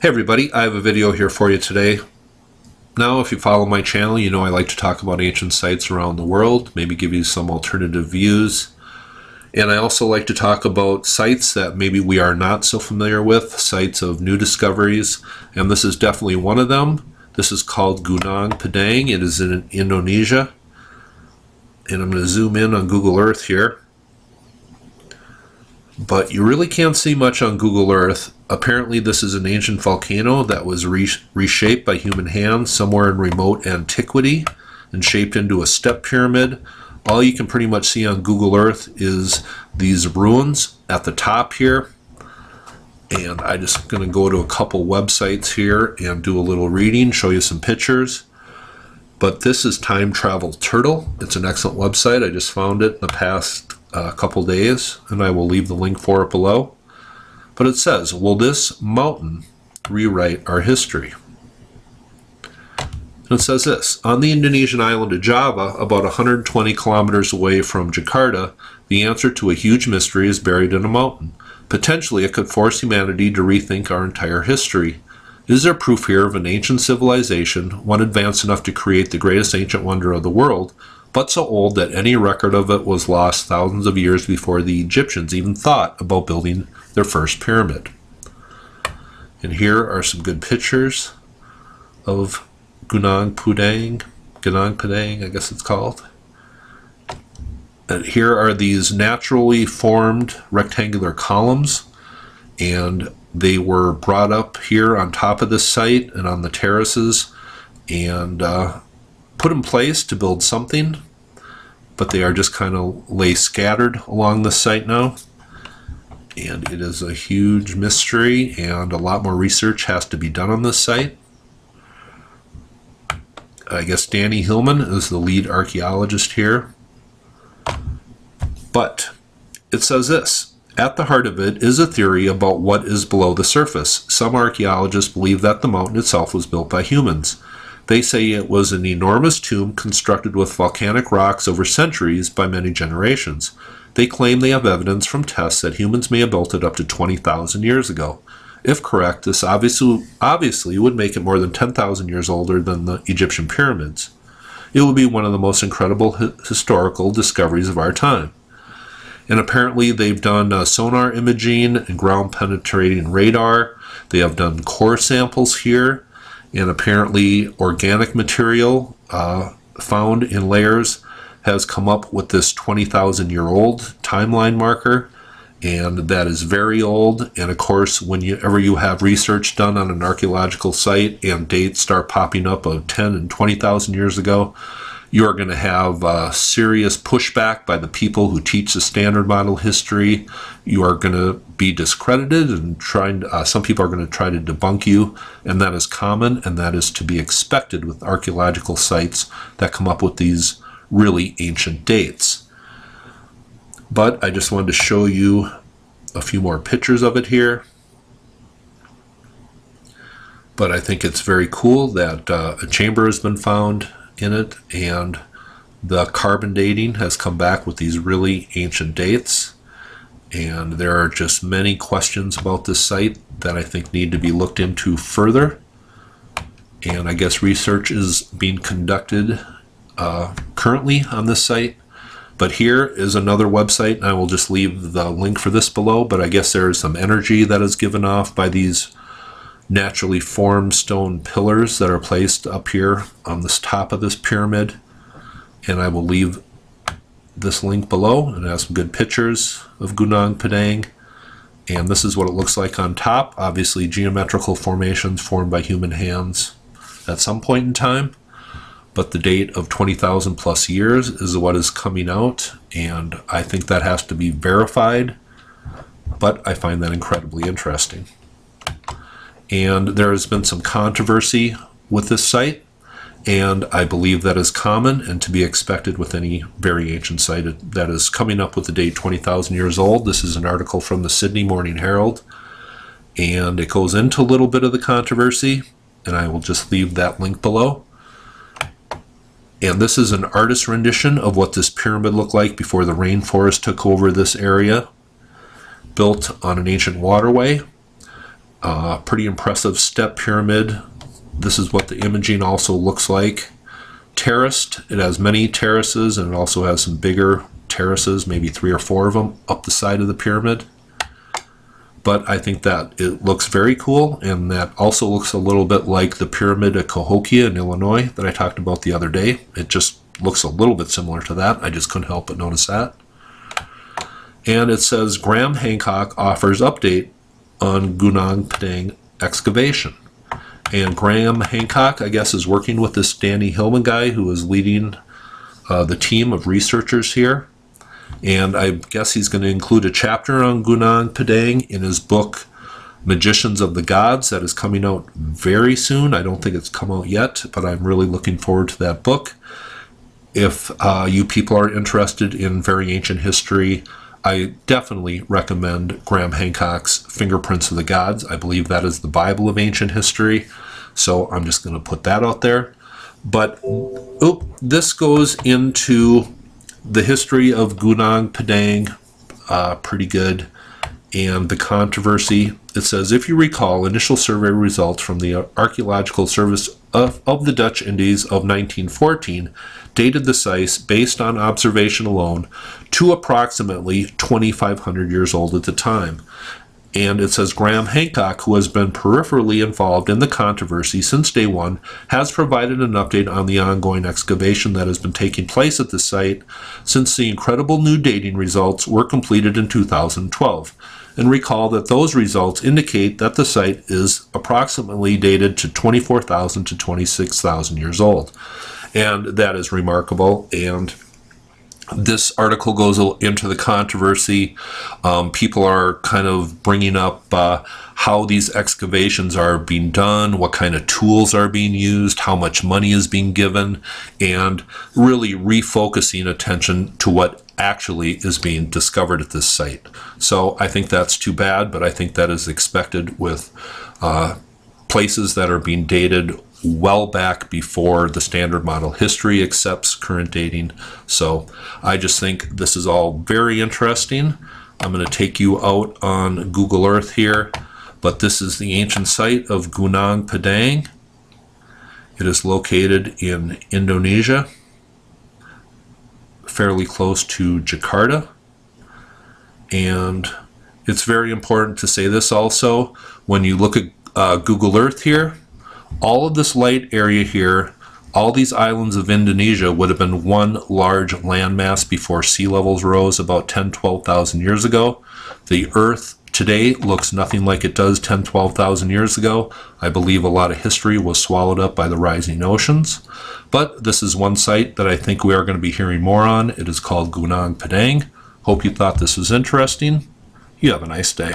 Hey everybody, I have a video here for you today. Now, if you follow my channel, you know I like to talk about ancient sites around the world, maybe give you some alternative views. And I also like to talk about sites that maybe we are not so familiar with, sites of new discoveries, and this is definitely one of them. This is called Gunung Padang. It is in Indonesia. And I'm going to zoom in on Google Earth here. But you really can't see much on Google Earth. Apparently this is an ancient volcano that was reshaped by human hands somewhere in remote antiquity and shaped into a step pyramid. All you can pretty much see on Google Earth is these ruins at the top here. And I'm just going to go to a couple websites here and do a little reading, show you some pictures. But this is Time Travel Turtle. It's an excellent website. I just found it in the past couple days, and I will leave the link for it below. But it says, will this mountain rewrite our history? And it says this: on the Indonesian island of Java, about 120 kilometers away from Jakarta, the answer to a huge mystery is buried in a mountain. Potentially it could force humanity to rethink our entire history. Is there proof here of an ancient civilization, one advanced enough to create the greatest ancient wonder of the world, but so old that any record of it was lost thousands of years before the Egyptians even thought about building their first pyramid? And here are some good pictures of Gunung Padang, I guess it's called. And here are these naturally formed rectangular columns, and they were brought up here on top of this site and on the terraces and put in place to build something, but they are just kind of lay scattered along the site now. And it is a huge mystery, and a lot more research has to be done on this site. I guess Danny Hillman is the lead archaeologist here. But it says this: at the heart of it is a theory about what is below the surface. Some archaeologists believe that the mountain itself was built by humans. They say it was an enormous tomb constructed with volcanic rocks over centuries by many generations. They claim they have evidence from tests that humans may have built it up to 20,000 years ago. If correct, this obviously would make it more than 10,000 years older than the Egyptian pyramids. It would be one of the most incredible historical discoveries of our time. And apparently they've done sonar imaging and ground penetrating radar. They have done core samples here. And apparently organic material found in layers has come up with this 20,000-year-old timeline marker, and that is very old. And of course, whenever you have research done on an archaeological site and dates start popping up of 10 and 20,000 years ago, you are going to have serious pushback by the people who teach the standard model history. You are going to be discredited, and some people are going to try to debunk you, and that is common, and that is to be expected with archaeological sites that come up with these really ancient dates. But I just wanted to show you a few more pictures of it here. But I think it's very cool that a chamber has been found in it, and the carbon dating has come back with these really ancient dates. And there are just many questions about this site that I think need to be looked into further. And I guess research is being conducted currently on this site. But here is another website, and I will just leave the link for this below. But I guess there is some energy that is given off by these naturally formed stone pillars that are placed up here on this top of this pyramid. And I will leave this link below, and it has some good pictures of Gunung Padang. And this is what it looks like on top. Obviously geometrical formations formed by human hands at some point in time. But the date of 20,000 plus years is what is coming out, and I think that has to be verified. But I find that incredibly interesting. And there has been some controversy with this site, and I believe that is common and to be expected with any very ancient site that is coming up with the date 20,000 years old. This is an article from the Sydney Morning Herald, and it goes into a little bit of the controversy, and I will just leave that link below. And this is an artist's rendition of what this pyramid looked like before the rainforest took over this area, built on an ancient waterway. Pretty impressive step pyramid. This is what the imaging also looks like. Terraced, it has many terraces, and it also has some bigger terraces, maybe 3 or 4 of them up the side of the pyramid. But I think that it looks very cool, and that also looks a little bit like the pyramid at Cahokia in Illinois that I talked about the other day. It just looks a little bit similar to that. I just couldn't help but notice that. And it says Graham Hancock offers update on Gunung Padang excavation. And Graham Hancock, I guess, is working with this Danny Hillman guy who is leading the team of researchers here. And I guess he's going to include a chapter on Gunung Padang in his book Magicians of the Gods that is coming out very soon. I don't think it's come out yet, but I'm really looking forward to that book. If you people are interested in very ancient history, I definitely recommend Graham Hancock's Fingerprints of the Gods. I believe that is the Bible of ancient history, so I'm just going to put that out there. But this goes into the history of Gunung Padang pretty good, and the controversy. It says, if you recall, initial survey results from the Archaeological Service of the Dutch Indies of 1914 dated the site, based on observation alone, to approximately 2,500 years old at the time. And it says Graham Hancock, who has been peripherally involved in the controversy since day one, has provided an update on the ongoing excavation that has been taking place at the site since the incredible new dating results were completed in 2012. And recall that those results indicate that the site is approximately dated to 24,000 to 26,000 years old. And that is remarkable. And this article goes into the controversy. People are kind of bringing up how these excavations are being done, what kind of tools are being used, how much money is being given, and really refocusing attention to what actually is being discovered at this site. So I think that's too bad, but I think that is expected with places that are being dated well back before the standard model history accepts current dating. So I just think this is all very interesting. I'm going to take you out on Google Earth here, but this is the ancient site of Gunung Padang. It is located in Indonesia, fairly close to Jakarta. And it's very important to say this also. When you look at Google Earth here, all of this light area here, all these islands of Indonesia would have been one large landmass before sea levels rose about 10,000, 12,000 years ago. The Earth today looks nothing like it does 10,000, 12,000 years ago. I believe a lot of history was swallowed up by the rising oceans. But this is one site that I think we are going to be hearing more on. It is called Gunung Padang. Hope you thought this was interesting. You have a nice day.